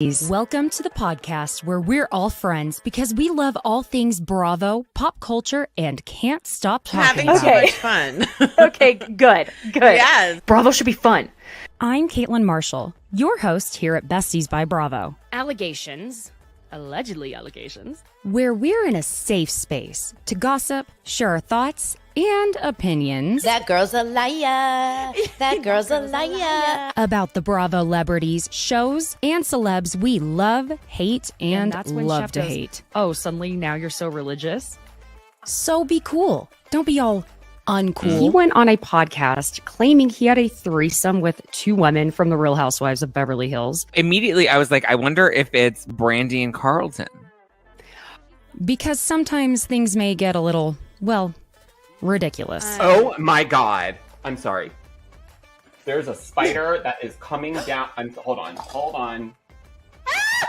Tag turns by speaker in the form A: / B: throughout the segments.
A: Welcome to the podcast where we're all friends because we love all things Bravo, pop culture, and can't stop talking
B: Having so much fun.
C: Okay, good.
B: Yes.
C: Bravo should be fun.
A: I'm Caitlin Marshall, your host here at Besties by Bravo,
C: Allegedly allegations,
A: where we're in a safe space to gossip, share our thoughts, and opinions.
B: That girl's a liar. That girl's a liar.
A: About the Bravo celebrities, shows, and celebs we love, hate, and
C: that's when
A: love
C: Chef
A: to
C: goes,
A: hate.
C: oh, suddenly now you're so religious?
A: So be cool. Don't be all uncool.
C: He went on a podcast claiming he had a threesome with two women from the Real Housewives of Beverly Hills.
D: Immediately, I was like, I wonder if it's Brandy and Carlton.
A: Because sometimes things may get a little, well, ridiculous.
E: Oh my God. I'm sorry. There's a spider that is coming down. Hold on. Ah!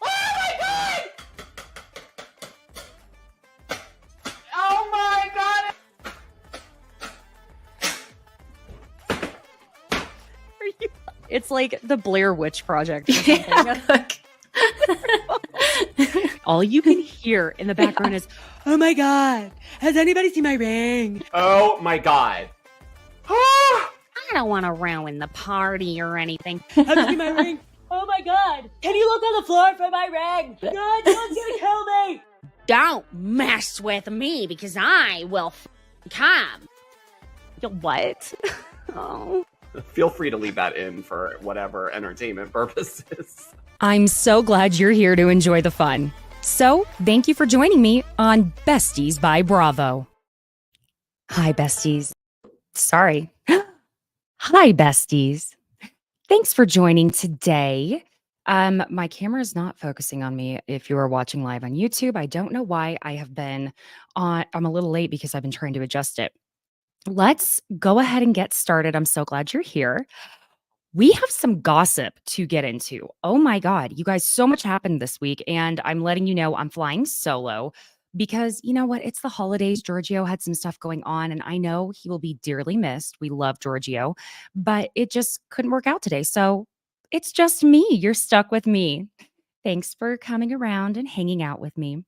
E: Oh my God! Oh my God!
C: It's like the Blair Witch Project or something. All you can hear in the background is, oh my God, has anybody seen my ring?
E: Oh my God.
F: I don't want to ruin the party or anything.
C: Have you seen my ring? Oh my God, can you look on the floor for my ring? God, someone's gonna kill me.
F: Don't mess with me because I will come.
C: What? Oh.
E: Feel free to leave that in for whatever entertainment purposes.
A: I'm so glad you're here to enjoy the fun. So, thank you for joining me on Besties by Bravo. Hi, besties. Sorry. Hi, besties. Thanks for joining today. My camera is not focusing on me if you are watching live on YouTube. I don't know why I'm a little late because I've been trying to adjust it. Let's go ahead and get started. I'm so glad you're here. We have some gossip to get into. Oh my God, you guys, so much happened this week, and I'm letting you know I'm flying solo because you know what? It's the holidays. Giorgio had some stuff going on, and I know he will be dearly missed. We love Giorgio, but it just couldn't work out today. So it's just me. You're stuck with me. Thanks for coming around and hanging out with me.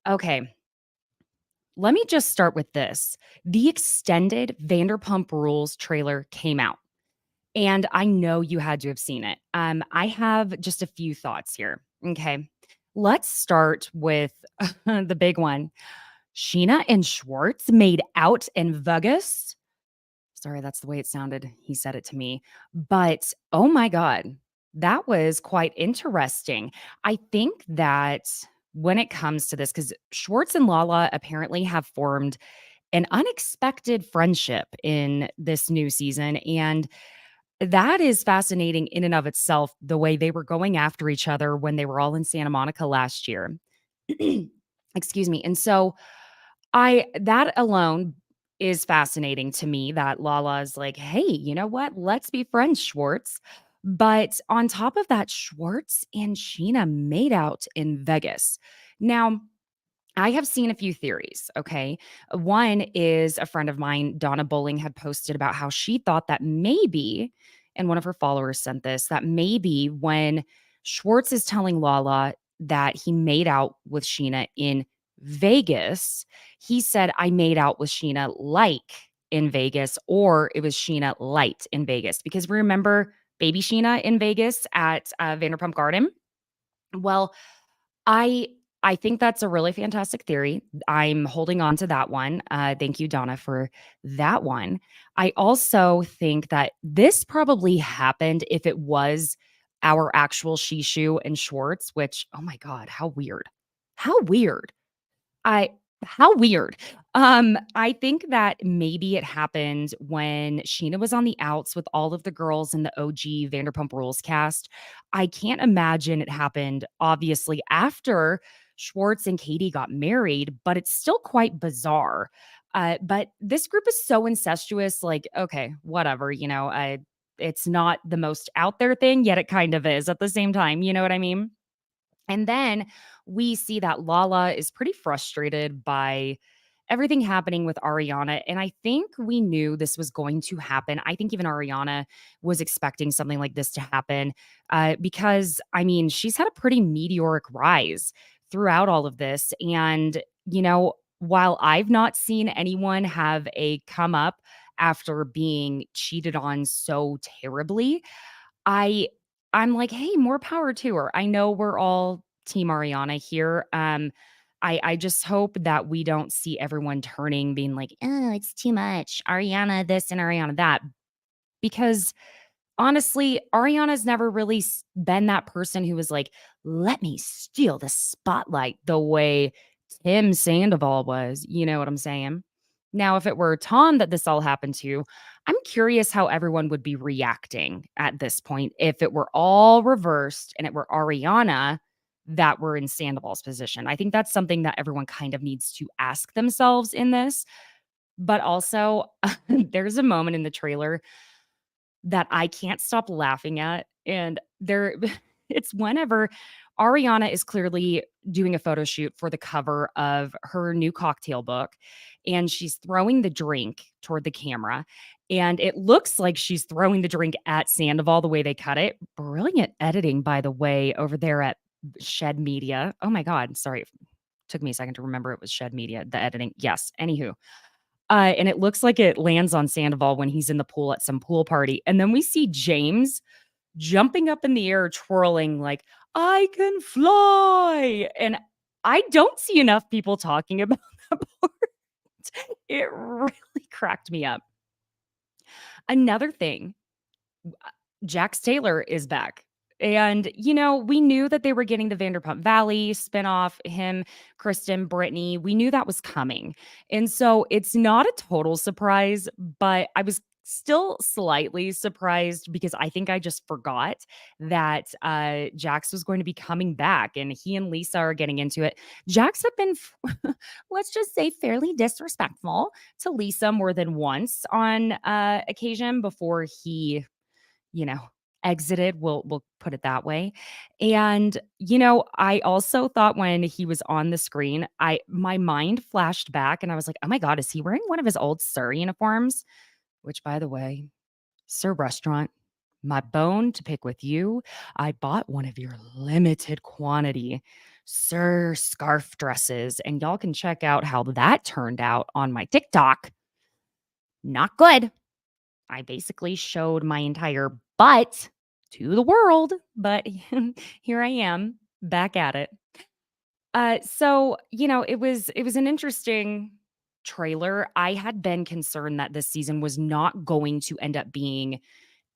A: Okay. Let me just start with this. The extended Vanderpump Rules trailer came out, and I know you had to have seen it. I have just a few thoughts here. Okay. Let's start with the big one. Sheena and Schwartz made out in Vegas. Sorry, that's the way it sounded. He said it to me. But oh my God, that was quite interesting. I think that when it comes to this, because Schwartz and Lala apparently have formed an unexpected friendship in this new season. And that is fascinating in and of itself, the way they were going after each other when they were all in Santa Monica last year. Excuse me. And so that alone is fascinating to me that Lala's like, hey, you know what? Let's be friends, Schwartz. But on top of that, Schwartz and Sheena made out in Vegas. Now, I have seen a few theories, okay? One is a friend of mine, Donna Bowling, had posted about how she thought that maybe, and one of her followers sent this, that maybe when Schwartz is telling Lala that he made out with Sheena in Vegas, he said, I made out with Sheena like in Vegas, or it was Sheena light in Vegas. Because we remember baby Sheena in Vegas at Vanderpump Garden. Well, I think that's a really fantastic theory. I'm holding on to that one. Thank you, Donna, for that one. I also think that this probably happened if it was our actual Shishu and Schwartz, which, oh my God, how weird. How weird. How weird. I think that maybe it happened when Sheena was on the outs with all of the girls in the OG Vanderpump Rules cast. I can't imagine it happened, obviously, after Schwartz and Katie got married, but it's still quite bizarre. But this group is so incestuous, like, okay, whatever, it's not the most out there thing, yet it kind of is at the same time. You know what I mean? And then we see that Lala is pretty frustrated by everything happening with Ariana, and I think we knew this was going to happen. I think even Ariana was expecting something like this to happen, because, I mean, she's had a pretty meteoric rise throughout all of this, and, while I've not seen anyone have a come up after being cheated on so terribly, I I'm like, "Hey, more power to her." I know we're all team Ariana here. I just hope that we don't see everyone turning, being like, "Oh, it's too much. Ariana this and Ariana that." Because honestly, Ariana's never really been that person who was like, "Let me steal the spotlight," the way Tim Sandoval was. You know what I'm saying? Now, if it were Tom that this all happened to, I'm curious how everyone would be reacting at this point if it were all reversed and it were Ariana that were in Sandoval's position. I think that's something that everyone kind of needs to ask themselves in this. But also, there's a moment in the trailer that I can't stop laughing at, and there it's whenever Ariana is clearly doing a photo shoot for the cover of her new cocktail book, and she's throwing the drink toward the camera, and it looks like she's throwing the drink at Sandoval the way they cut it. Brilliant editing, by the way, over there at Shed Media. Oh my god, sorry. Took me a second to remember it was Shed Media, the editing. Yes, anywho. And it looks like it lands on Sandoval when he's in the pool at some pool party. And then we see James jumping up in the air, twirling like, I can fly. And I don't see enough people talking about that part. It really cracked me up. Another thing, Jax Taylor is back. And, we knew that they were getting the Vanderpump Valley spinoff, him, Kristen, Brittany. We knew that was coming. And so it's not a total surprise, but I was still slightly surprised because I think I just forgot that Jax was going to be coming back and he and Lisa are getting into it. Jax had been, let's just say, fairly disrespectful to Lisa more than once on occasion before he you know, exited, we'll put it that way. And, I also thought when he was on the screen, my mind flashed back and I was like, "Oh my god, is he wearing one of his old Sir uniforms?" Which, by the way, Sir Restaurant, my bone to pick with you. I bought one of your limited quantity Sir scarf dresses, and y'all can check out how that turned out on my TikTok. Not good. I basically showed my entire butt to the world, but here I am back at it. So, it was an interesting trailer. I had been concerned that this season was not going to end up being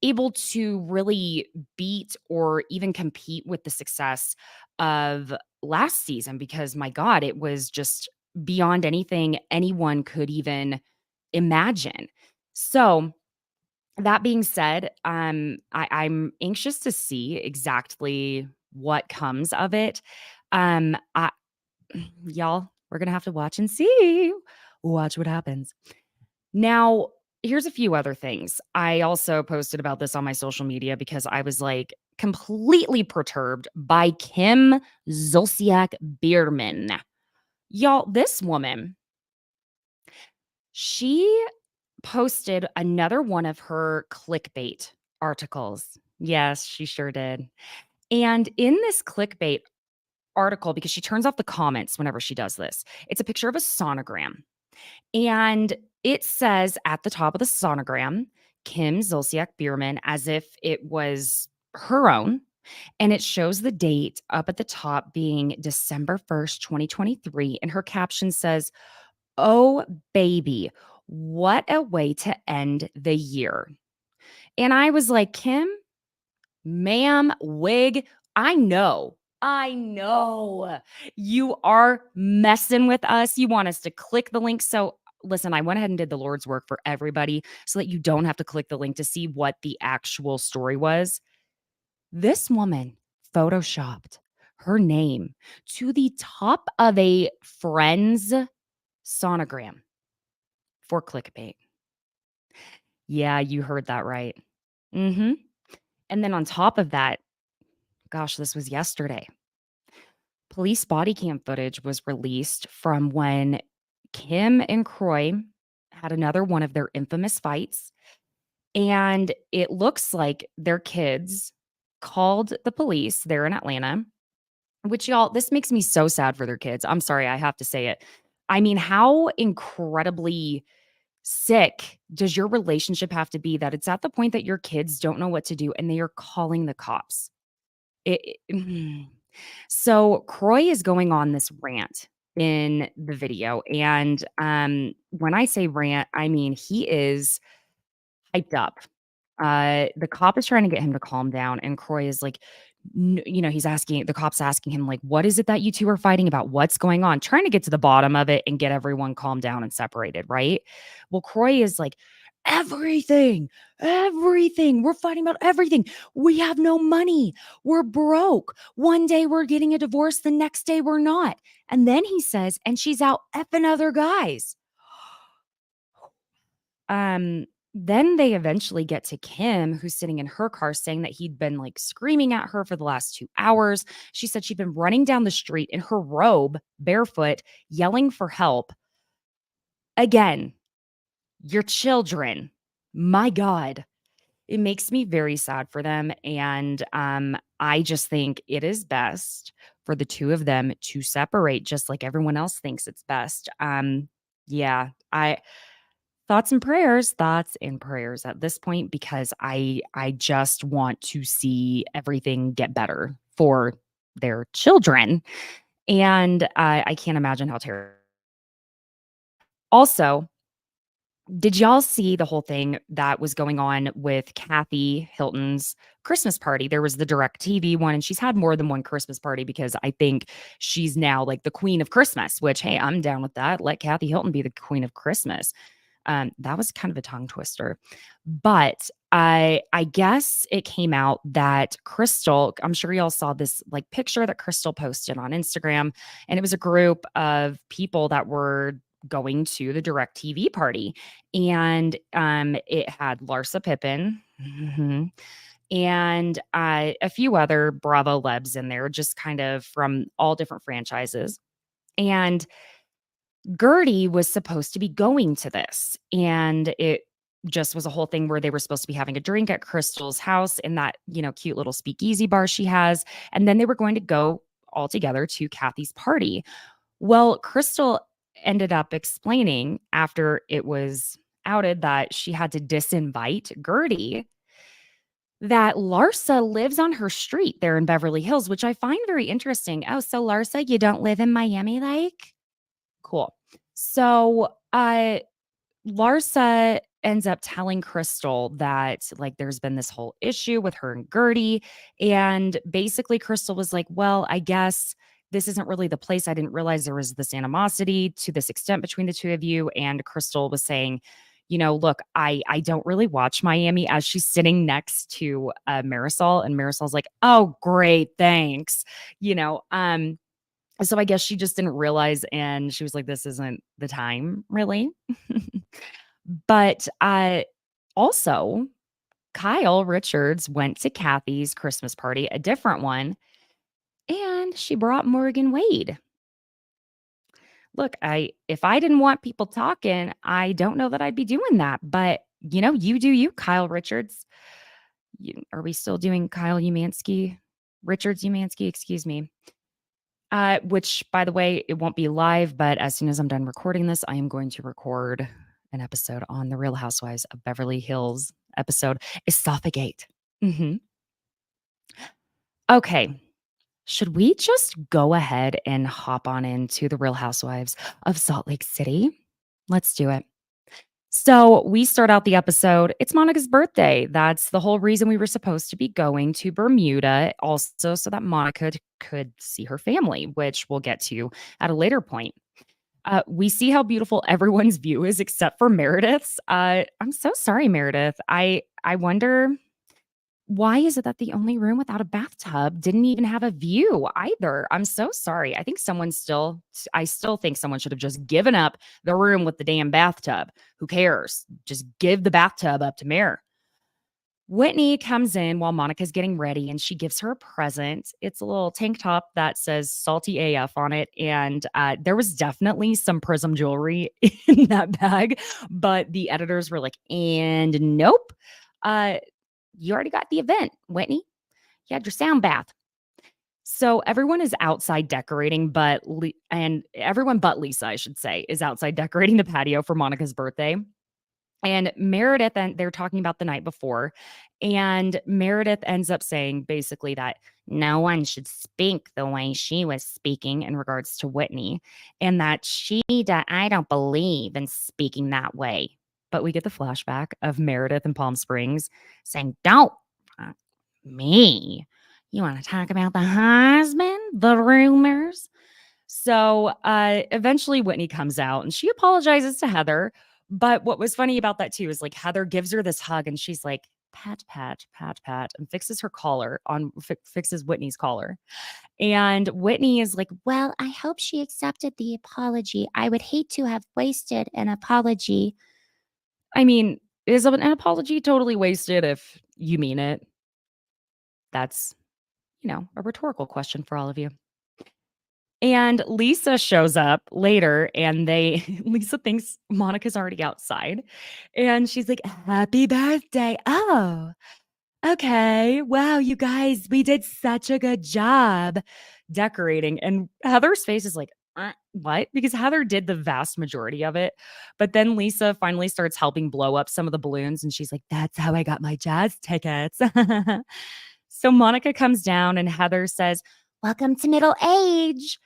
A: able to really beat or even compete with the success of last season because my god, it was just beyond anything anyone could even imagine. So, that being said, I'm anxious to see exactly what comes of it. I y'all, we're gonna have to watch and see. Watch what happens. Now, here's a few other things. I also posted about this on my social media because I was like completely perturbed by Kim Zolciak Bierman. Y'all, this woman, she posted another one of her clickbait articles. Yes, she sure did. And in this clickbait article, because she turns off the comments whenever she does this, it's a picture of a sonogram. And it says at the top of the sonogram, Kim Zolciak Bierman, as if it was her own. And it shows the date up at the top being December 1st, 2023. And her caption says, "Oh, baby, what a way to end the year." And I was like, "Kim, ma'am, wig, I know you are messing with us. You want us to click the link." So, listen, I went ahead and did the Lord's work for everybody so that you don't have to click the link to see what the actual story was. This woman photoshopped her name to the top of a friend's sonogram for clickbait. Yeah, you heard that right. Mhm. And then on top of that, gosh, this was yesterday. Police body cam footage was released from when Kim and Croy had another one of their infamous fights, and it looks like their kids called the police there in Atlanta, which y'all, this makes me so sad for their kids. I'm sorry, I have to say it. I mean, how incredibly sick does your relationship have to be that it's at the point that your kids don't know what to do and they are calling the cops? So Croy is going on this rant in the video, and when I say rant, I mean he is hyped up. The cop is trying to get him to calm down, and Croy is like, he's asking the cops asking him like, "What is it that you two are fighting about? What's going on?" Trying to get to the bottom of it and get everyone calmed down and separated, right? Well, Croy is like, "Everything, everything. We're fighting about everything. We have no money. We're broke. One day we're getting a divorce, the next day we're not." And then he says, "And she's out effing other guys." Then they eventually get to Kim, who's sitting in her car saying that he'd been like screaming at her for the last 2 hours. She said she'd been running down the street in her robe, barefoot, yelling for help. Again, your children. My God. It makes me very sad for them. And I just think it is best for the two of them to separate, just like everyone else thinks it's best. Yeah, I thoughts and prayers at this point because I just want to see everything get better for their children, and I can't imagine how terrible. Also, did y'all see the whole thing that was going on with Kathy Hilton's Christmas party? There was the DirecTV one, and she's had more than one Christmas party because I think she's now like the queen of Christmas, which, hey, I'm down with that. Let Kathy Hilton be the queen of Christmas. That was kind of a tongue twister. But I guess it came out that Crystal, I'm sure y'all saw this like picture that Crystal posted on Instagram, and it was a group of people that were going to the DirecTV party. And it had Larsa Pippen. And a few other Bravo Lebs in there, just kind of from all different franchises. And Gertie was supposed to be going to this, and it just was a whole thing where they were supposed to be having a drink at Crystal's house in that, cute little speakeasy bar she has, and then they were going to go all together to Kathy's party. Well, Crystal ended up explaining after it was outed that she had to disinvite Gertie that Larsa lives on her street there in Beverly Hills, which I find very interesting. Oh, so Larsa, you don't live in Miami, like? Cool. So, Larsa ends up telling Crystal that like there's been this whole issue with her and Gertie. And basically, Crystal was like, "Well, I guess this isn't really the place. I didn't realize there was this animosity to this extent between the two of you." And Crystal was saying, "Look, I don't really watch Miami," as she's sitting next to Marisol. And Marisol's like, "Oh, great. Thanks." So I guess she just didn't realize, and she was like, "This isn't the time, really." But also, Kyle Richards went to Kathy's Christmas party, a different one, and she brought Morgan Wade. Look, if I didn't want people talking, I don't know that I'd be doing that. But you do you, Kyle Richards. Are we still doing Kyle Umansky? Richards Umansky, excuse me. Which, by the way, it won't be live, but as soon as I'm done recording this, I am going to record an episode on the Real Housewives of Beverly Hills episode Esophagate. Okay. Should we just go ahead and hop on into the Real Housewives of Salt Lake City? Let's do it. So we start out the episode. It's Monica's birthday. That's the whole reason we were supposed to be going to Bermuda, also so that Monica could see her family, which we'll get to at a later point. We see how beautiful everyone's view is except for Meredith's. I'm so sorry, Meredith. I wonder, why is it that the only room without a bathtub didn't even have a view either? I'm so sorry. I still think someone should have just given up the room with the damn bathtub. Who cares? Just give the bathtub up to Mare. Whitney comes in while Monica's getting ready and she gives her a present. It's a little tank top that says salty AF on it. And there was definitely some Prism jewelry in that bag, but the editors were like, and nope, you already got the event, Whitney. You had your sound bath. So everyone is outside decorating, and everyone but Lisa, I should say, is outside decorating the patio for Monica's birthday. And Meredith, and they're talking about the night before, and Meredith ends up saying basically that no one should speak the way she was speaking in regards to Whitney, and that I don't believe in speaking that way. But we get the flashback of Meredith in Palm Springs saying, "Don't me. You want to talk about the husband, the rumors?" So eventually Whitney comes out and she apologizes to Heather. But what was funny about that too is like Heather gives her this hug and she's like, pat, pat, pat, pat, and fixes her collar fixes Whitney's collar. And Whitney is like, well, I hope she accepted the apology. I would hate to have wasted an apology. I mean, is an apology totally wasted if you mean it? That's, a rhetorical question for all of you. And Lisa shows up later and Lisa thinks Monica's already outside. And she's like, happy birthday. Oh, okay. Wow, you guys, we did such a good job decorating. And Heather's face is like, what? Because Heather did the vast majority of it. But then Lisa finally starts helping blow up some of the balloons. And she's like, that's how I got my jazz tickets. So Monica comes down and Heather says, welcome to middle age.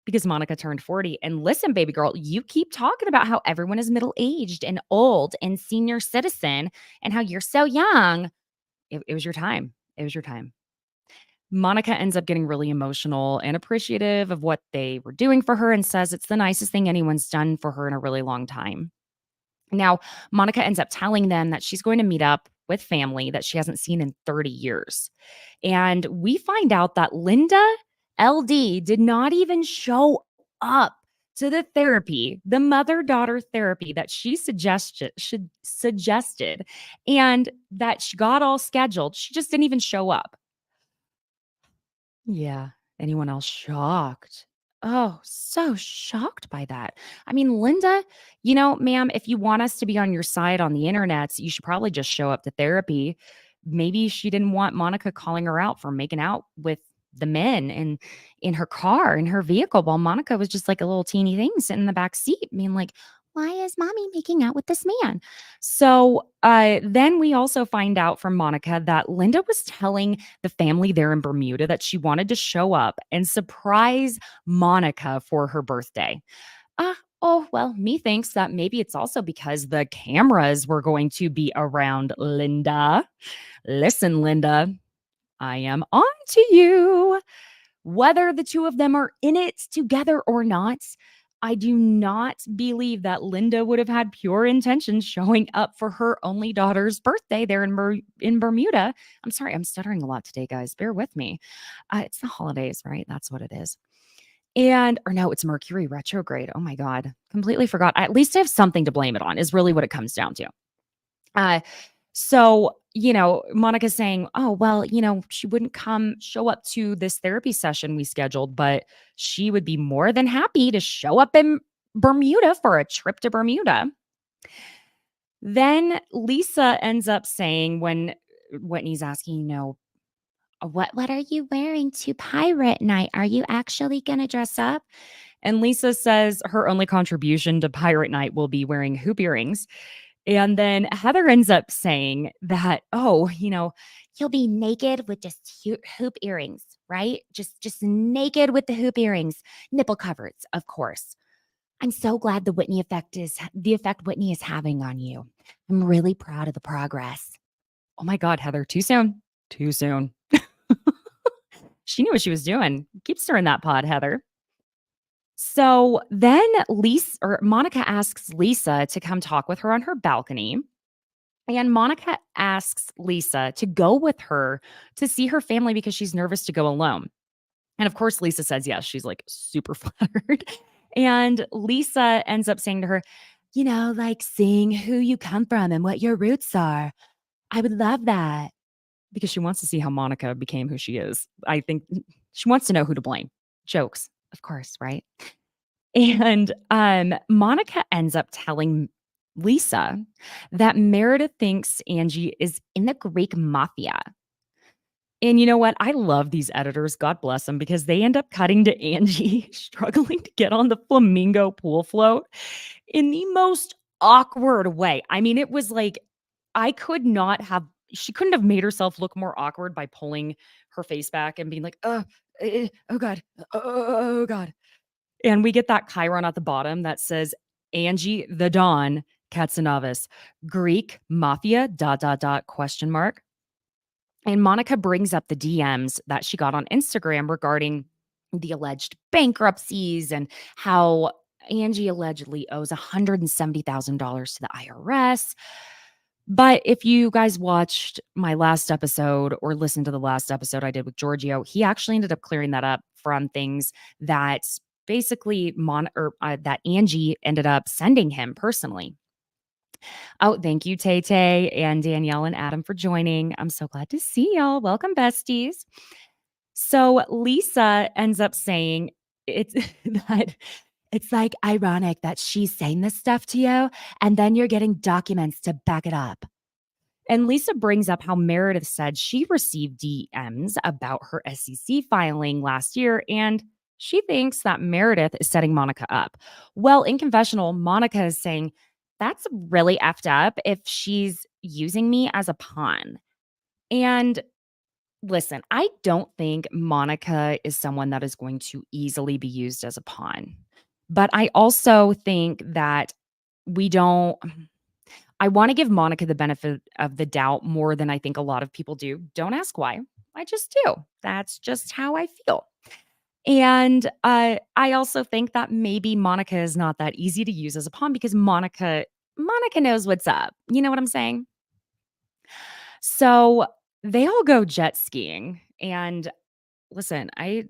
A: Because Monica turned 40. And listen, baby girl, you keep talking about how everyone is middle-aged and old and senior citizen and how you're so young. It was your time. It was your time. Monica ends up getting really emotional and appreciative of what they were doing for her and says it's the nicest thing anyone's done for her in a really long time. Now, Monica ends up telling them that she's going to meet up with family that she hasn't seen in 30 years. And we find out that Linda LD did not even show up to the therapy, the mother-daughter therapy that she suggested, and that she got all scheduled. She just didn't even show up. Yeah. Anyone else shocked? Oh, so shocked by that. I mean, Linda, ma'am, if you want us to be on your side on the internet, you should probably just show up to therapy. Maybe she didn't want Monica calling her out for making out with the men in her car, in her vehicle, while Monica was just like a little teeny thing sitting in the back seat being like, why is mommy making out with this man? So then we also find out from Monica that Linda was telling the family there in Bermuda that she wanted to show up and surprise Monica for her birthday. Oh, well, methinks that maybe it's also because the cameras were going to be around Linda. Listen, Linda, I am on to you. Whether the two of them are in it together or not, I do not believe that Linda would have had pure intentions showing up for her only daughter's birthday there in Bermuda. I'm sorry, I'm stuttering a lot today, guys. Bear with me. It's the holidays, right? That's what it is. Or no, it's Mercury retrograde. Oh my God, completely forgot. At least I have something to blame it on, is really what it comes down to. So, Monica's saying, oh, well, she wouldn't show up to this therapy session we scheduled, but she would be more than happy to show up in Bermuda for a trip to Bermuda. Then Lisa ends up saying, when Whitney's asking, what are you wearing to pirate night? Are you actually going to dress up? And Lisa says her only contribution to pirate night will be wearing hoop earrings. And then Heather ends up saying that, you'll be naked with just hoop earrings, right? Just naked with the hoop earrings, nipple coverts, of course. I'm so glad the effect Whitney is having on you. I'm really proud of the progress. Oh my God, Heather, too soon. Too soon. She knew what she was doing. Keep stirring that pot, Heather. So then Monica asks Lisa to come talk with her on her balcony. And Monica asks Lisa to go with her to see her family because she's nervous to go alone. And of course, Lisa says yes. She's like super flattered. And Lisa ends up saying to her, like seeing who you come from and what your roots are. I would love that because she wants to see how Monica became who she is. I think she wants to know who to blame. Jokes, of course, right? And Monica ends up telling Lisa that Meredith thinks Angie is in the Greek mafia. And you know what? I love these editors. God bless them because they end up cutting to Angie struggling to get on the flamingo pool float in the most awkward way. I mean, it was like I could not have she couldn't have made herself look more awkward by pulling her face back and being like, oh God, oh God. And we get that chyron at the bottom that says Angie the Dawn Katsanavas, Greek mafia, question mark. And Monica brings up the DMs that she got on Instagram regarding the alleged bankruptcies and how Angie allegedly owes $170,000 to the IRS. But if you guys watched my last episode or listened to the last episode I did with Giorgio, he actually ended up clearing that up from things that basically that Angie ended up sending him personally. Oh, thank you, Tay Tay and Danielle and Adam for joining. I'm so glad to see y'all. Welcome, besties. So Lisa ends up saying it's that it's like ironic that she's saying this stuff to you, and then you're getting documents to back it up. And Lisa brings up how Meredith said she received DMs about her SEC filing last year, and she thinks that Meredith is setting Monica up. Well, in confessional, Monica is saying, that's really effed up if she's using me as a pawn. And listen, I don't think Monica is someone that is going to easily be used as a pawn. But I also think that we don't. I want to give Monica the benefit of the doubt more than I think a lot of people do. Don't ask why. I just do. That's just how I feel. And I also think that maybe Monica is not that easy to use as a pawn because Monica knows what's up. You know what I'm saying? So they all go jet skiing. And listen, I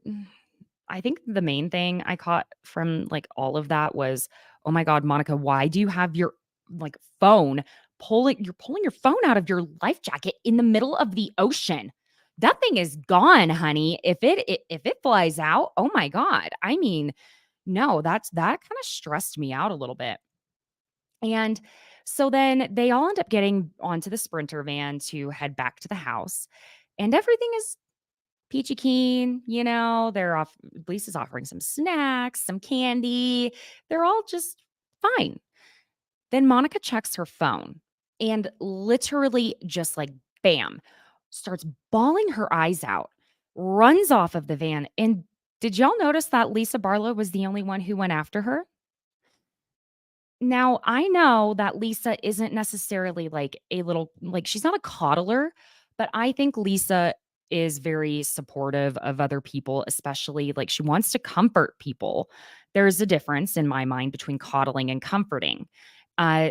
A: think the main thing I caught from like all of that was, oh my God, Monica, why do you have your like phone you're pulling your phone out of your life jacket in the middle of the ocean? That thing is gone, honey. If it flies out, oh my God. I mean, no, that kind of stressed me out a little bit. And so then they all end up getting onto the Sprinter van to head back to the house. And everything is peachy keen, Lisa's offering some snacks, some candy. They're all just fine. Then Monica checks her phone and literally just like bam, starts bawling her eyes out, runs off of the van. And did y'all notice that Lisa Barlow was the only one who went after her? Now, I know that Lisa isn't necessarily she's not a coddler, but I think Lisa is very supportive of other people, especially like she wants to comfort people. There's a difference in my mind between coddling and comforting.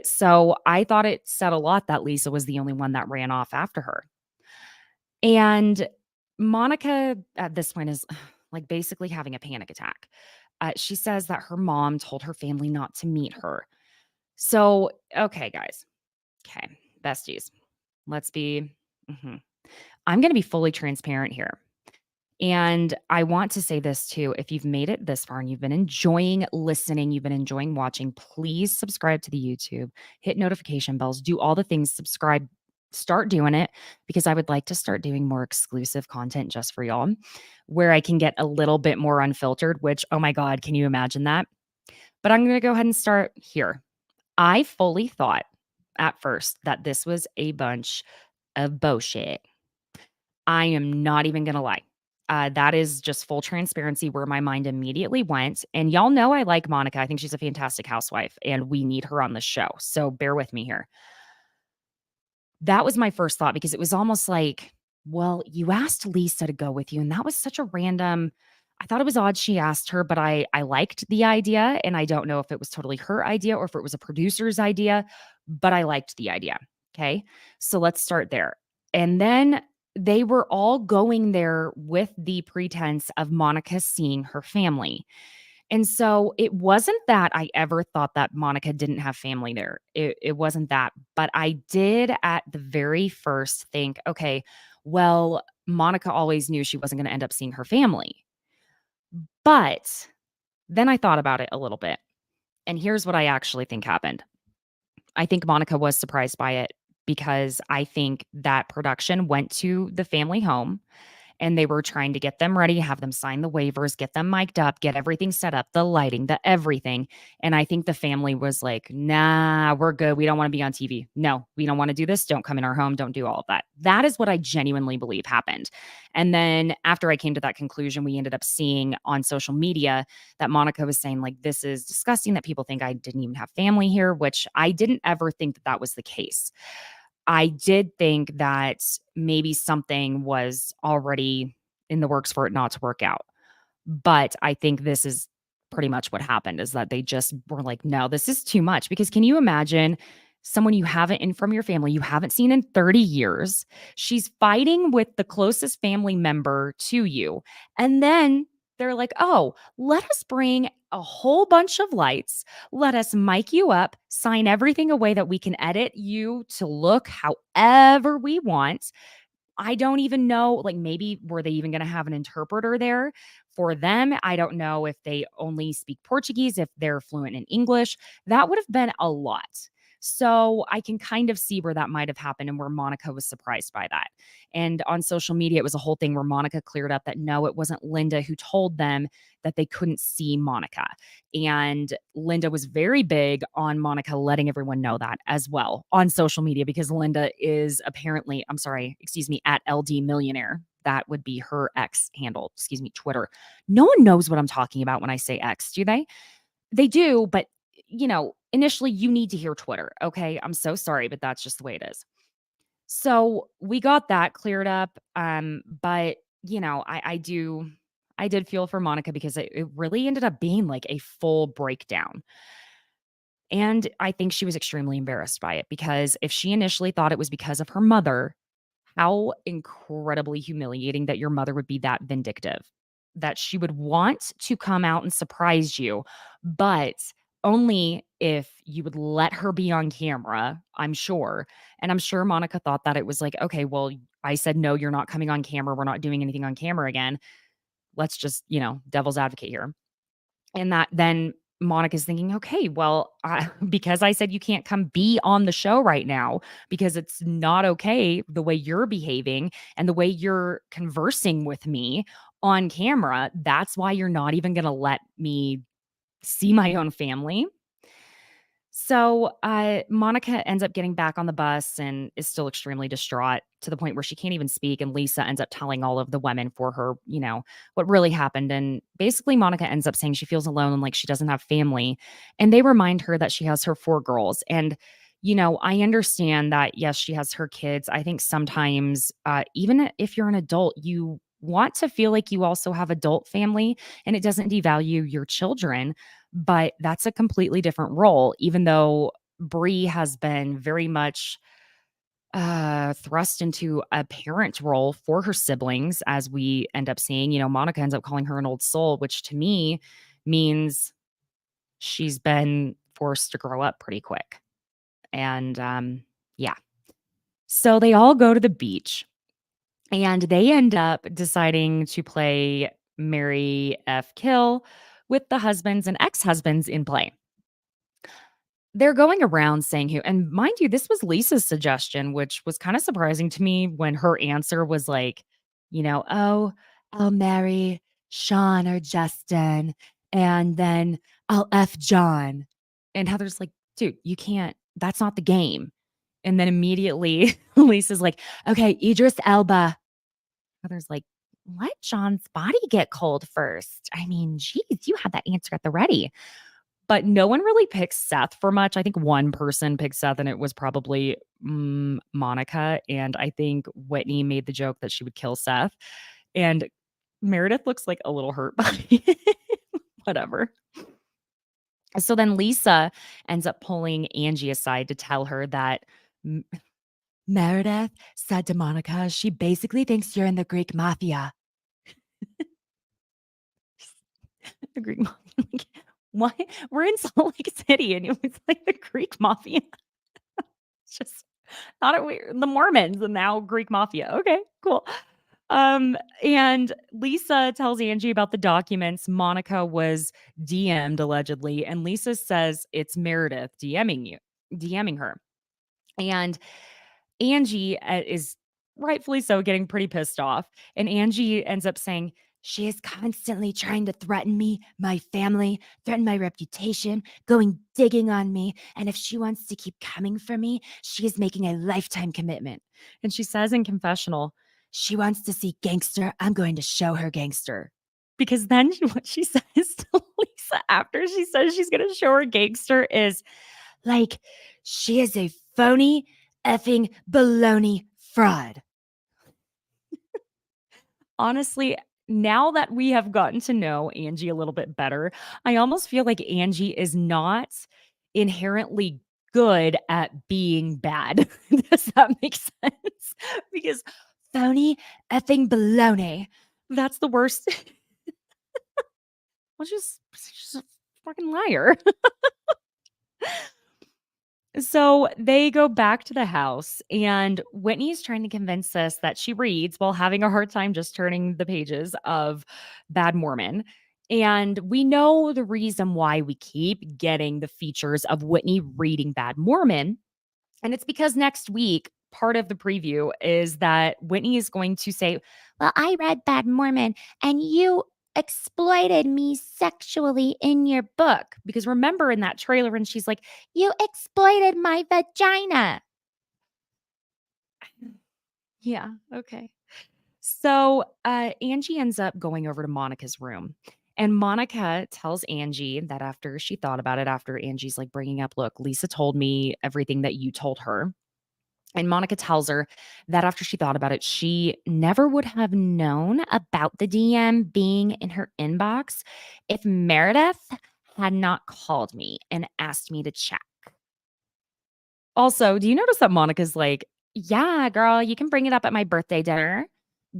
A: So I thought it said a lot that Lisa was the only one that ran off after her. And Monica at this point is like basically having a panic attack. She says that her mom told her family not to meet her. So, okay, guys. Okay, besties. Let's be. I'm going to be fully transparent here. And I want to say this too. If you've made it this far and you've been enjoying listening, you've been enjoying watching, please subscribe to the YouTube, hit notification bells, do all the things, subscribe, start doing it because I would like to start doing more exclusive content just for y'all where I can get a little bit more unfiltered, which, oh my God, can you imagine that? But I'm going to go ahead and start here. I fully thought at first that this was a bunch of bullshit. I am not even going to lie. That is just full transparency where my mind immediately went. And y'all know I like Monica. I think she's a fantastic housewife and we need her on the show. So bear with me here. That was my first thought because it was almost like, well, you asked Lisa to go with you. And that was such a random, I thought it was odd she asked her, but I liked the idea. And I don't know if it was totally her idea or if it was a producer's idea, but I liked the idea. Okay. So let's start there. And then they were all going there with the pretense of Monica seeing her family. And so it wasn't that I ever thought that Monica didn't have family there. It wasn't that. But I did at the very first think, okay, well, Monica always knew she wasn't going to end up seeing her family. But then I thought about it a little bit. And here's what I actually think happened. I think Monica was surprised by it because I think that production went to the family home and they were trying to get them ready, have them sign the waivers, get them mic'd up, get everything set up, the lighting, the everything. And I think the family was like, nah, we're good. We don't want to be on TV. No, we don't want to do this. Don't come in our home. Don't do all of that. That is what I genuinely believe happened. And then after I came to that conclusion, we ended up seeing on social media that Monica was saying, like, this is disgusting that people think I didn't even have family here, which I didn't ever think that that was the case. I did think that maybe something was already in the works for it not to work out. But I think this is pretty much what happened is that they just were like, no, this is too much. Because can you imagine someone you haven't in from your family, you haven't seen in 30 years? She's fighting with the closest family member to you. And then they're like, oh, let us bring a whole bunch of lights. Let us mic you up, sign everything away that we can edit you to look however we want. I don't even know, like, maybe were they even going to have an interpreter there for them? I don't know if they only speak Portuguese, if they're fluent in English. That would have been a lot. So I can kind of see where that might have happened and where Monica was surprised by that. And on social media, it was a whole thing where Monica cleared up that no, it wasn't Linda who told them that they couldn't see Monica. And Linda was very big on Monica letting everyone know that as well on social media because Linda is apparently, I'm sorry, excuse me, at LD Millionaire. That would be her X handle, excuse me, Twitter. No one knows what I'm talking about when I say X, do they? They do, but initially you need to hear Twitter. Okay. I'm so sorry, but that's just the way it is. So we got that cleared up. But I did feel for Monica because it really ended up being like a full breakdown. And I think she was extremely embarrassed by it because if she initially thought it was because of her mother, how incredibly humiliating that your mother would be that vindictive, that she would want to come out and surprise you, but only if you would let her be on camera, I'm sure. And I'm sure Monica thought that it was like, okay, well, I said, no, you're not coming on camera. We're not doing anything on camera again. Let's just, devil's advocate here. And that then Monica's thinking, okay, well, because I said you can't come be on the show right now because it's not okay the way you're behaving and the way you're conversing with me on camera. That's why you're not even going to let me see my own family. So Monica ends up getting back on the bus and is still extremely distraught to the point where she can't even speak. And Lisa ends up telling all of the women for her, what really happened. And basically, Monica ends up saying she feels alone and like she doesn't have family. And they remind her that she has her 4 girls. And, I understand that, yes, she has her kids. I think sometimes, even if you're an adult, you want to feel like you also have adult family and it doesn't devalue your children, but that's a completely different role, even though Bree has been very much thrust into a parent role for her siblings, as we end up seeing. Monica ends up calling her an old soul, which to me means she's been forced to grow up pretty quick. And yeah. So they all go to the beach and they end up deciding to play Marry F Kill with the husbands and ex-husbands in play. They're going around saying who, and mind you, this was Lisa's suggestion, which was kind of surprising to me when her answer was like, oh, I'll marry Sean or Justin, and then I'll F John. And Heather's like, dude, you can't, that's not the game. And then immediately Lisa's like, okay, Idris Elba. Heather's like, let John's body get cold first. I mean, geez, you had that answer at the ready. But no one really picks Seth for much. I think one person picked Seth, and it was probably Monica. And I think Whitney made the joke that she would kill Seth. And Meredith looks like a little hurt by it. Whatever. So then Lisa ends up pulling Angie aside to tell her that Meredith said to Monica, she basically thinks you're in the Greek mafia. The Greek mafia. Like, what? We're in Salt Lake City, and it was like the Greek mafia. It's just thought it weird. The Mormons and now Greek mafia. Okay, cool. And Lisa tells Angie about the documents Monica was DM'd allegedly, and Lisa says it's Meredith DMing her. And Angie is rightfully so getting pretty pissed off. And Angie ends up saying, she is constantly trying to threaten me, my family, threaten my reputation, going digging on me. And if she wants to keep coming for me, she is making a lifetime commitment. And she says in confessional, she wants to see gangster. I'm going to show her gangster. Because then what she says to Lisa after she says she's going to show her gangster is like, she is a phony effing baloney fraud. Honestly, now that we have gotten to know Angie a little bit better, I almost feel like Angie is not inherently good at being bad. Does that make sense? Because phony effing baloney. That's the worst. Well, she's a fucking liar. So they go back to the house, and Whitney's trying to convince us that she reads while having a hard time just turning the pages of Bad Mormon. And we know the reason why we keep getting the features of Whitney reading Bad Mormon. And it's because next week, part of the preview is that Whitney is going to say, well, I read Bad Mormon and you exploited me sexually in your book. Because remember in that trailer, and she's like, you exploited my vagina. Yeah, okay. So Angie ends up going over to Monica's room. And Monica tells Angie that after she thought about it, after Angie's like bringing up, look, Lisa told me everything that you told her. And Monica tells her that after she thought about it, she never would have known about the DM being in her inbox if Meredith had not called me and asked me to check. Also, do you notice that Monica's like, yeah, girl, you can bring it up at my birthday dinner.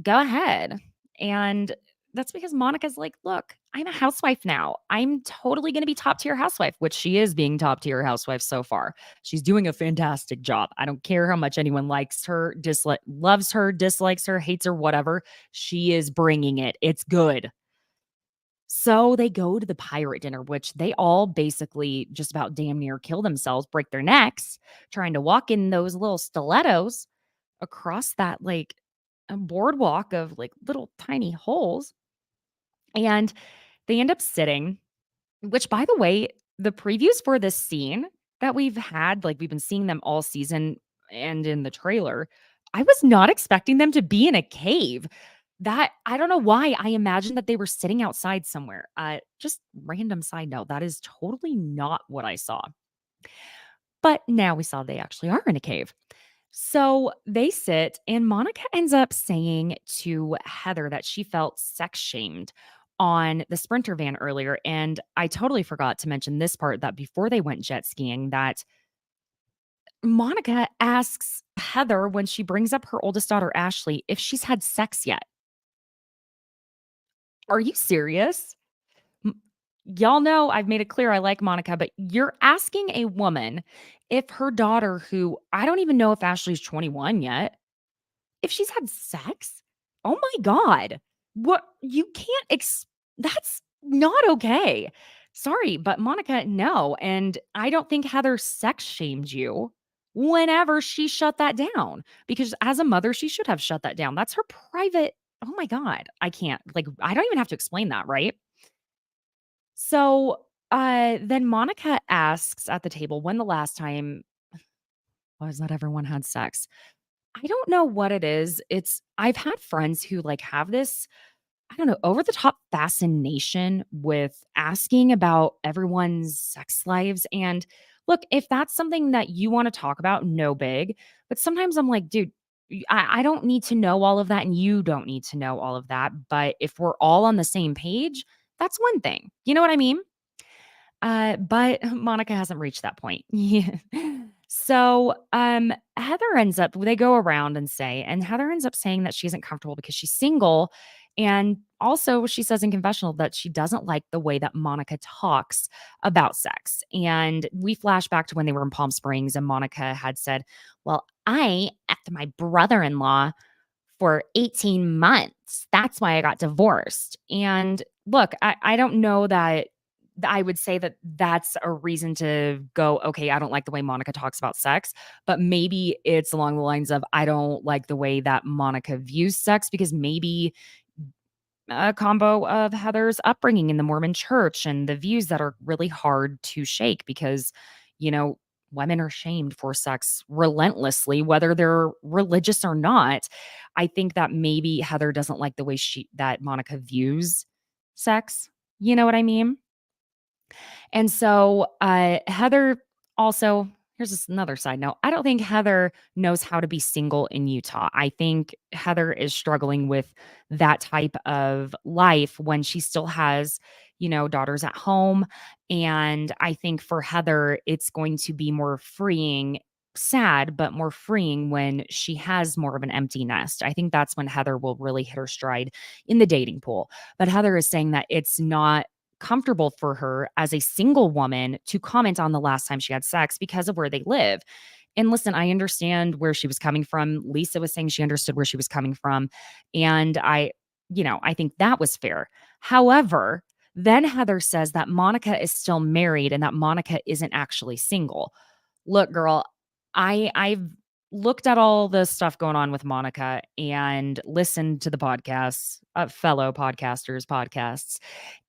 A: Go ahead. And that's because Monica's like, look, I'm a housewife now. I'm totally going to be top tier housewife, which she is being top tier housewife so far. She's doing a fantastic job. I don't care how much anyone likes her, loves her, dislikes her, hates her, whatever. She is bringing it. It's good. So they go to the pirate dinner, which they all basically just about damn near kill themselves, break their necks, trying to walk in those little stilettos across that like a boardwalk of like little tiny holes. And they end up sitting, which by the way, the previews for this scene that we've had, like we've been seeing them all season and in the trailer, I was not expecting them to be in a cave. That I don't know why I imagined that they were sitting outside somewhere. Just random side note, that is totally not what I saw. But now we saw they actually are in a cave. So they sit, and Monica ends up saying to Heather that she felt sex shamed on the Sprinter van earlier. And I totally forgot to mention this part, that before they went jet skiing, that Monica asks Heather when she brings up her oldest daughter, Ashley, if she's had sex yet. Are you serious? Y'all know I've made it clear I like Monica, but you're asking a woman if her daughter, who I don't even know if Ashley's 21 yet, if she's had sex? Oh my God. What? You can't, that's not okay. Sorry, but Monica, no. And I don't think Heather sex shamed you whenever she shut that down, because as a mother, she should have shut that down. That's her private. Oh my God. I can't, like, I don't even have to explain that, right? So then Monica asks at the table when the last time was that everyone had sex. I don't know what it is. I've had friends who like have this, I don't know, over the top fascination with asking about everyone's sex lives. And look, if that's something that you want to talk about, no big. But sometimes I'm like, dude, I don't need to know all of that, and you don't need to know all of that. But if we're all on the same page, that's one thing. You know what I mean? But Monica hasn't reached that point. Yeah. So Heather ends up, they go around and say, and Heather ends up saying that she isn't comfortable because she's single And also, she says in confessional that she doesn't like the way that Monica talks about sex. And we flash back to when they were in Palm Springs, and Monica had said, "Well, I effed my brother in law for 18 months. That's why I got divorced." And look, I don't know that I would say that that's a reason to go, okay, I don't like the way Monica talks about sex, but maybe it's along the lines of, I don't like the way that Monica views sex, because maybe a combo of Heather's upbringing in the Mormon church and the views that are really hard to shake because, you know, women are shamed for sex relentlessly, whether they're religious or not. I think that maybe Heather doesn't like the way that Monica views sex. You know what I mean? And so, Heather also, here's just another side note. I don't think Heather knows how to be single in Utah. I think Heather is struggling with that type of life when she still has, daughters at home. And I think for Heather, it's going to be more freeing, sad, but more freeing when she has more of an empty nest. I think that's when Heather will really hit her stride in the dating pool. But Heather is saying that it's not comfortable for her as a single woman to comment on the last time she had sex because of where they live. And listen, I understand where she was coming from. Lisa was saying she understood where she was coming from. And I think that was fair. However, then Heather says that Monica is still married and that Monica isn't actually single. Look, girl, I've looked at all the stuff going on with Monica and listened to the podcasts, fellow podcasters podcasts.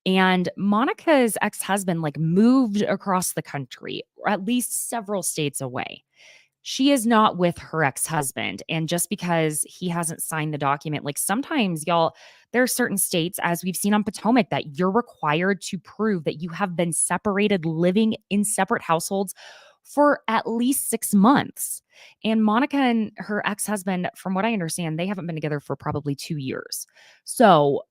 A: And Monica's ex-husband moved across the country, or at least several states away. She is not with her ex-husband. And just because he hasn't signed the document, sometimes y'all, there are certain states, as we've seen on Potomac, that you're required to prove that you have been separated, living in separate households for at least 6 months. And Monica and her ex-husband, from what I understand, they haven't been together for probably 2 years. So,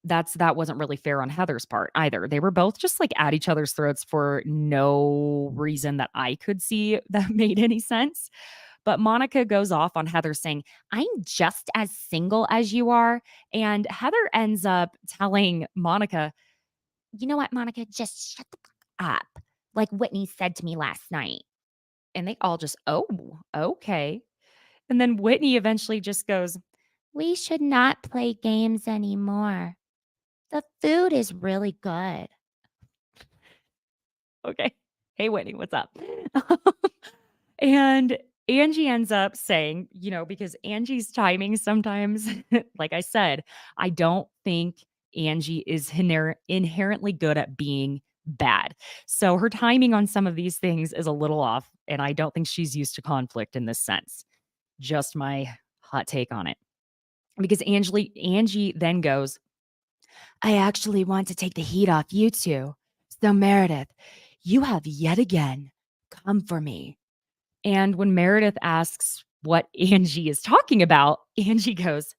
A: that wasn't really fair on Heather's part either. They were both just at each other's throats for no reason that I could see that made any sense. But Monica goes off on Heather saying, "I'm just as single as you are." And Heather ends up telling Monica, "You know what, Monica, just shut the fuck up. Like Whitney said to me last night." And they all just, "Oh, okay." And then Whitney eventually just goes, "We should not play games anymore. The food is really good." Okay. Hey, Whitney, what's up? And Angie ends up saying, because Angie's timing sometimes, like I said, I don't think Angie is inherently good at being bad. So her timing on some of these things is a little off. And I don't think she's used to conflict in this sense. Just my hot take on it. Because Angie then goes, "I actually want to take the heat off you two. So, Meredith, you have yet again come for me." And when Meredith asks what Angie is talking about, Angie goes,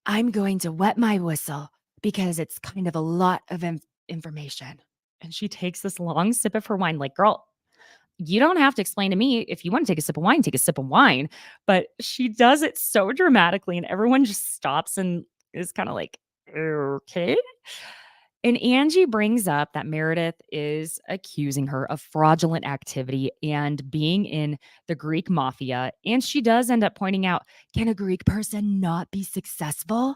A: "I'm going to wet my whistle because it's kind of a lot of information." And she takes this long sip of her wine, like, "Girl, you don't have to explain to me. If you want to take a sip of wine, take a sip of wine." But she does it so dramatically, and everyone just stops and is kind of like, "Okay." And Angie brings up that Meredith is accusing her of fraudulent activity and being in the Greek mafia. And she does end up pointing out, can a Greek person not be successful?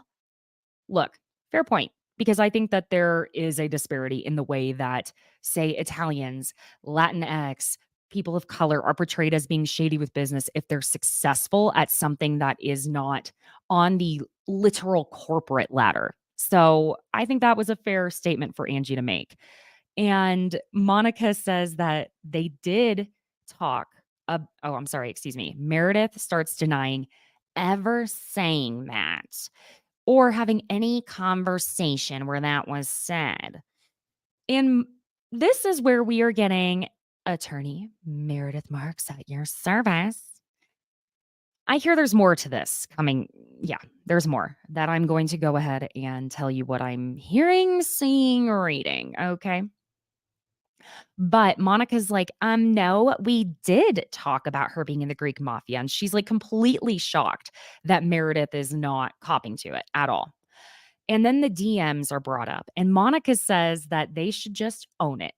A: Look, fair point, because I think that there is a disparity in the way that, say, Italians, Latinx, people of color are portrayed as being shady with business if they're successful at something that is not on the literal corporate ladder. So I think that was a fair statement for Angie to make. And Monica says that they did talk. I'm sorry, excuse me. Meredith starts denying ever saying that or having any conversation where that was said. And this is where we are getting attorney Meredith Marks at your service. I hear there's more to this coming. Yeah, there's more that I'm going to go ahead and tell you what I'm hearing, seeing, reading. Okay. But Monica's like, no, we did talk about her being in the Greek mafia. And she's like completely shocked that Meredith is not copping to it at all. And then the DMs are brought up, and Monica says that they should just own it.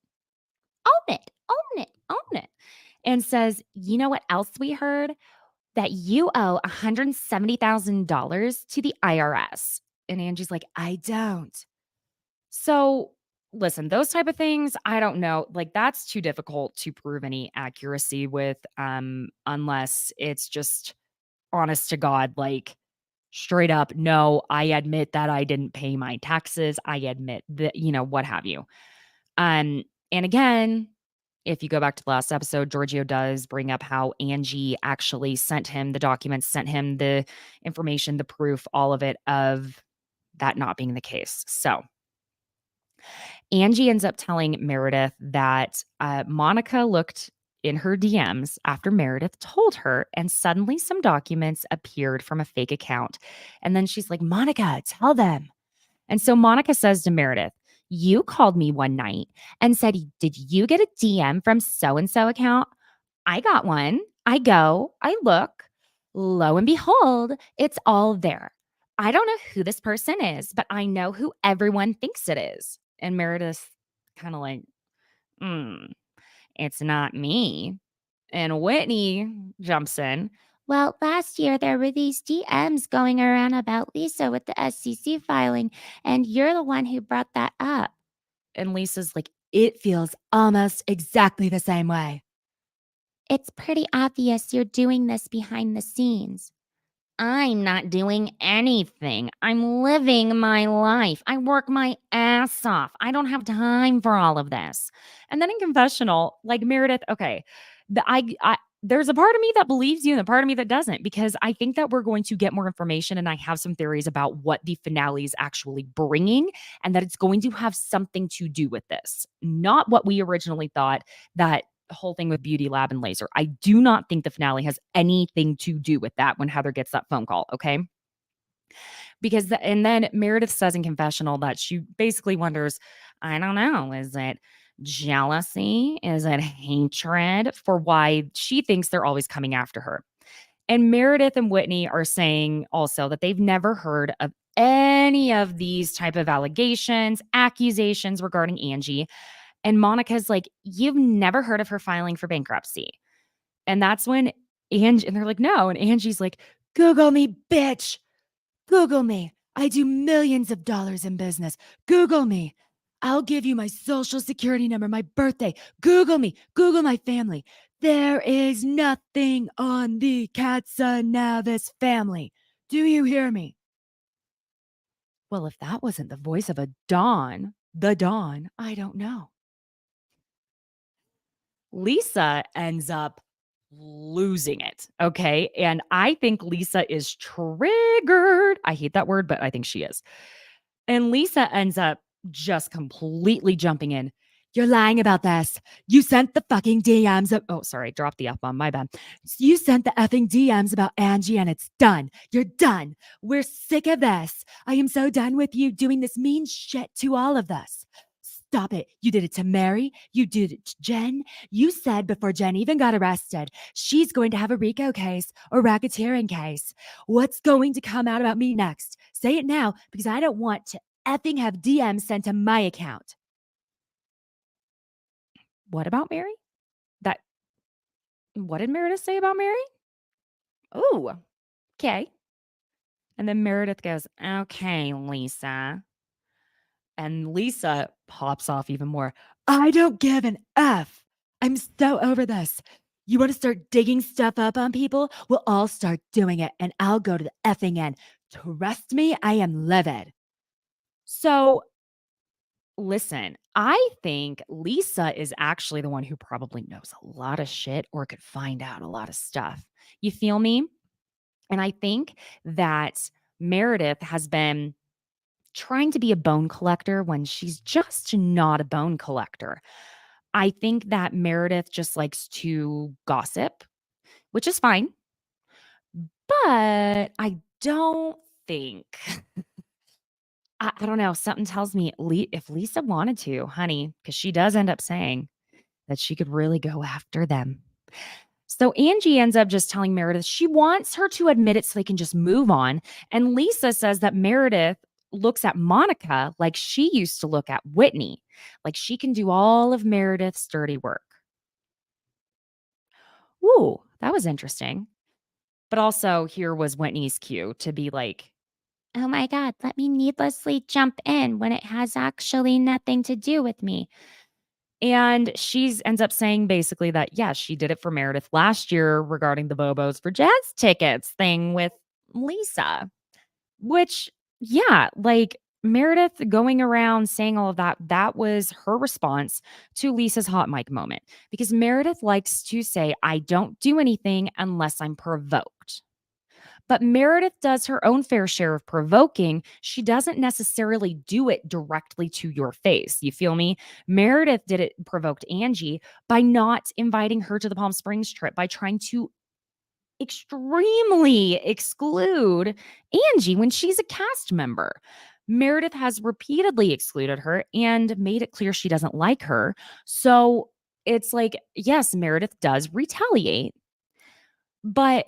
A: Own it, own it, own it. And says, you know what else we heard? That you owe $170,000 to the IRS. And Angie's like, I don't. So listen, those type of things, I don't know. Like that's too difficult to prove any accuracy with, unless it's just honest to God, like straight up, no, I admit that I didn't pay my taxes. I admit that, what have you. And again, if you go back to the last episode, Giorgio does bring up how Angie actually sent him the documents, sent him the information, the proof, all of it of that not being the case. So Angie ends up telling Meredith that Monica looked in her DMs after Meredith told her, and suddenly some documents appeared from a fake account. And then she's like, Monica, tell them. And so Monica says to Meredith, you called me one night and said, did you get a DM from so and so account? I got one. I go, I look. Lo and behold, it's all there. I don't know who this person is, but I know who everyone thinks it is. And Meredith kind of like, it's not me. And Whitney jumps in. Well, last year there were these DMs going around about Lisa with the SEC filing, and you're the one who brought that up. And Lisa's like, it feels almost exactly the same way. It's pretty obvious you're doing this behind the scenes. I'm not doing anything. I'm living my life. I work my ass off. I don't have time for all of this. And then in confessional, like Meredith, okay, there's a part of me that believes you and a part of me that doesn't, because I think that we're going to get more information, and I have some theories about what the finale is actually bringing, and that it's going to have something to do with this, not what we originally thought, that whole thing with Beauty Lab and Laser. I do not think the finale has anything to do with that when Heather gets that phone call, okay? Because and then Meredith says in confessional that she basically wonders, I don't know, is it jealousy? Is it hatred for why she thinks they're always coming after her? And Meredith and Whitney are saying also that they've never heard of any of these type of allegations, accusations regarding Angie. And Monica's like, you've never heard of her filing for bankruptcy. And that's when Angie, and they're like, no. And Angie's like, Google me, bitch. Google me. I do millions of dollars in business. Google me. I'll give you my social security number, my birthday. Google me. Google my family. There is nothing on the Katsanavis family. Do you hear me? Well, if that wasn't the voice of a Dawn, I don't know. Lisa ends up losing it. Okay. And I think Lisa is triggered. I hate that word, but I think she is. And Lisa ends up just completely jumping in. You're lying about this. You sent the fucking DMs. Oh, sorry. Drop the F bomb. My bad. You sent the effing DMs about Angie, and it's done. You're done. We're sick of this. I am so done with you doing this mean shit to all of us. Stop it. You did it to Mary. You did it to Jen. You said before Jen even got arrested, she's going to have a RICO case or racketeering case. What's going to come out about me next? Say it now, because I don't want to effing have DMs sent to my account. What about Mary? What did Meredith say about Mary? Oh, okay. And then Meredith goes, okay, Lisa. And Lisa pops off even more. I don't give an F. I'm so over this. You want to start digging stuff up on people? We'll all start doing it, and I'll go to the effing end. Trust me, I am livid. So, listen, I think Lisa is actually the one who probably knows a lot of shit or could find out a lot of stuff. You feel me? And I think that Meredith has been trying to be a bone collector when she's just not a bone collector. I think that Meredith just likes to gossip, which is fine. But I don't think, I don't know, something tells me if Lisa wanted to, honey, because she does end up saying, that she could really go after them. So Angie ends up just telling Meredith she wants her to admit it so they can just move on. And Lisa says that Meredith looks at Monica like she used to look at Whitney, like she can do all of Meredith's dirty work. Ooh, that was interesting. But also, here was Whitney's cue to be like, oh my God, let me needlessly jump in when it has actually nothing to do with me. And she's ends up saying basically that, yeah, she did it for Meredith last year regarding the Bobos for jazz tickets thing with Lisa, which, yeah, like Meredith going around saying all of that, that was her response to Lisa's hot mic moment because Meredith likes to say, I don't do anything unless I'm provoked. But Meredith does her own fair share of provoking. She doesn't necessarily do it directly to your face. You feel me? Meredith did it, provoked Angie by not inviting her to the Palm Springs trip, by trying to extremely exclude Angie when she's a cast member. Meredith has repeatedly excluded her and made it clear she doesn't like her. So it's like, yes, Meredith does retaliate, but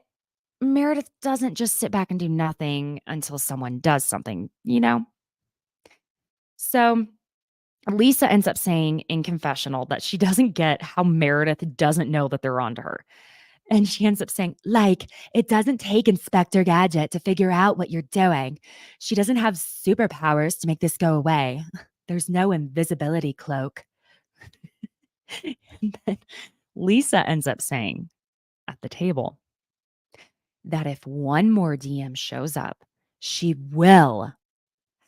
A: Meredith doesn't just sit back and do nothing until someone does something, you know? So Lisa ends up saying in confessional that she doesn't get how Meredith doesn't know that they're onto her. And she ends up saying, like, it doesn't take Inspector Gadget to figure out what you're doing. She doesn't have superpowers to make this go away. There's no invisibility cloak. And then Lisa ends up saying at the table that if one more DM shows up, she will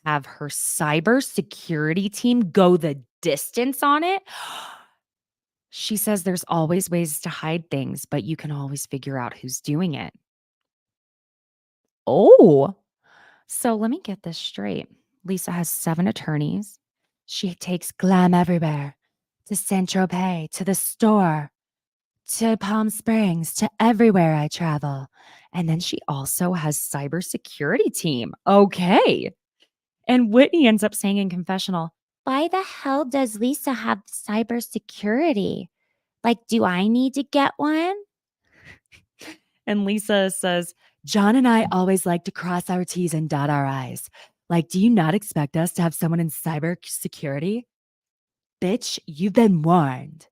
A: have her cybersecurity team go the distance on it. She says there's always ways to hide things, but you can always figure out who's doing it. Oh, so let me get this straight. Lisa has 7 attorneys. She takes glam everywhere, to Saint Tropez, to the store, to Palm Springs, to everywhere I travel. And then she also has cybersecurity team. Okay. And Whitney ends up saying in confessional, why the hell does Lisa have cybersecurity? Like, do I need to get one? And Lisa says, John and I always like to cross our T's and dot our I's. Like, do you not expect us to have someone in cybersecurity? Bitch, you've been warned.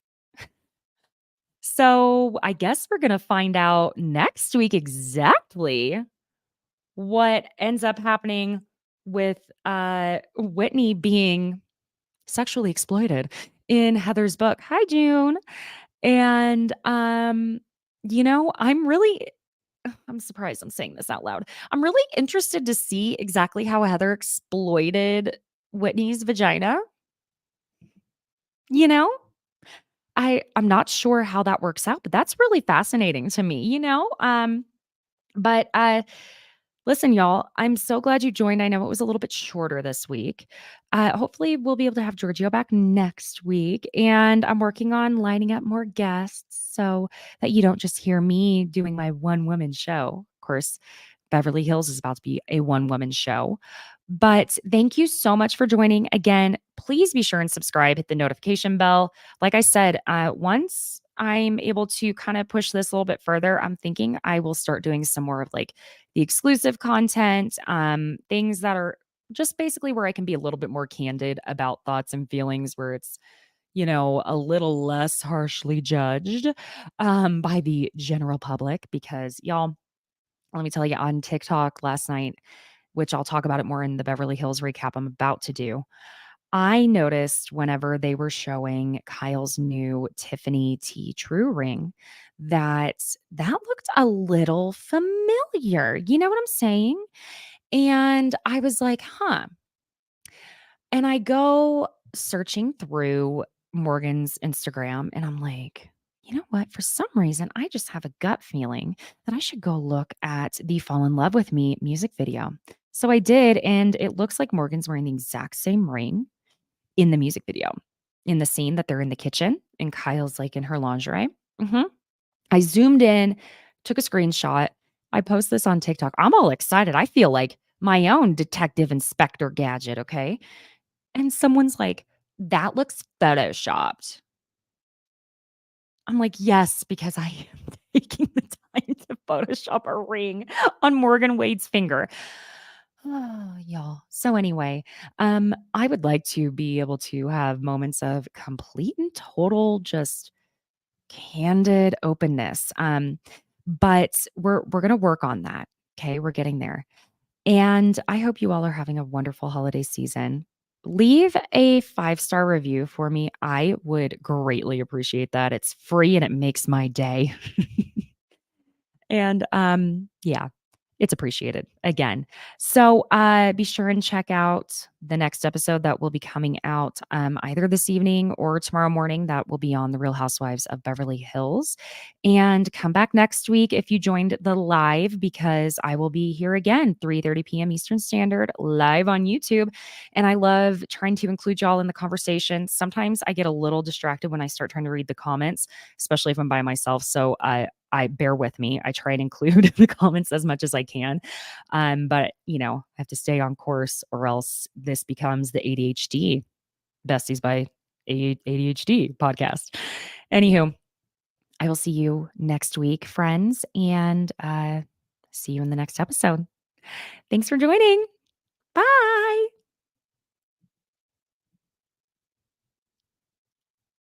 A: So I guess we're going to find out next week exactly what ends up happening with Whitney being sexually exploited in Heather's book. Hi, June. And I'm surprised I'm saying this out loud. I'm really interested to see exactly how Heather exploited Whitney's vagina. You know, I'm not sure how that works out, but that's really fascinating to me, you know? But listen, y'all, I'm so glad you joined. I know it was a little bit shorter this week. Hopefully, we'll be able to have Giorgio back next week. And I'm working on lining up more guests so that you don't just hear me doing my one woman show. Of course, Beverly Hills is about to be a one woman show. But thank you so much for joining. Again, please be sure and subscribe, hit the notification bell. Like I said, once I'm able to kind of push this a little bit further, I'm thinking I will start doing some more of like the exclusive content, things that are just basically where I can be a little bit more candid about thoughts and feelings, where it's, a little less harshly judged by the general public. Because y'all, let me tell you, on TikTok last night, which I'll talk about it more in the Beverly Hills recap I'm about to do, I noticed whenever they were showing Kyle's new Tiffany T True ring that looked a little familiar. You know what I'm saying? And I was like, huh. And I go searching through Morgan's Instagram and I'm like, you know what? For some reason, I just have a gut feeling that I should go look at the Fall in Love with Me music video. So I did, and it looks like Morgan's wearing the exact same ring in the music video, in the scene that they're in the kitchen and Kyle's like in her lingerie. I zoomed in, took a screenshot. I post this on TikTok. I'm all excited. I feel like my own detective inspector gadget. Okay. And someone's like, that looks photoshopped. I'm like, yes, because I am taking the time to Photoshop a ring on Morgan Wade's finger. Oh, y'all. So anyway, I would like to be able to have moments of complete and total just candid openness. But we're gonna work on that. Okay, we're getting there. And I hope you all are having a wonderful holiday season. Leave a 5-star review for me. I would greatly appreciate that. It's free and it makes my day. And yeah, it's appreciated again. So be sure and check out the next episode that will be coming out either this evening or tomorrow morning. That will be on the Real Housewives of Beverly Hills. And come back next week if you joined the live, because I will be here again 3:30 p.m. Eastern Standard live on YouTube. And I love trying to include y'all in the conversation. Sometimes I get a little distracted when I start trying to read the comments, especially if I'm by myself. So I bear with me. I try and include the comments as much as I can. But I have to stay on course or else this becomes the ADHD Besties by ADHD podcast. Anywho, I will see you next week, friends, and see you in the next episode. Thanks for joining. Bye.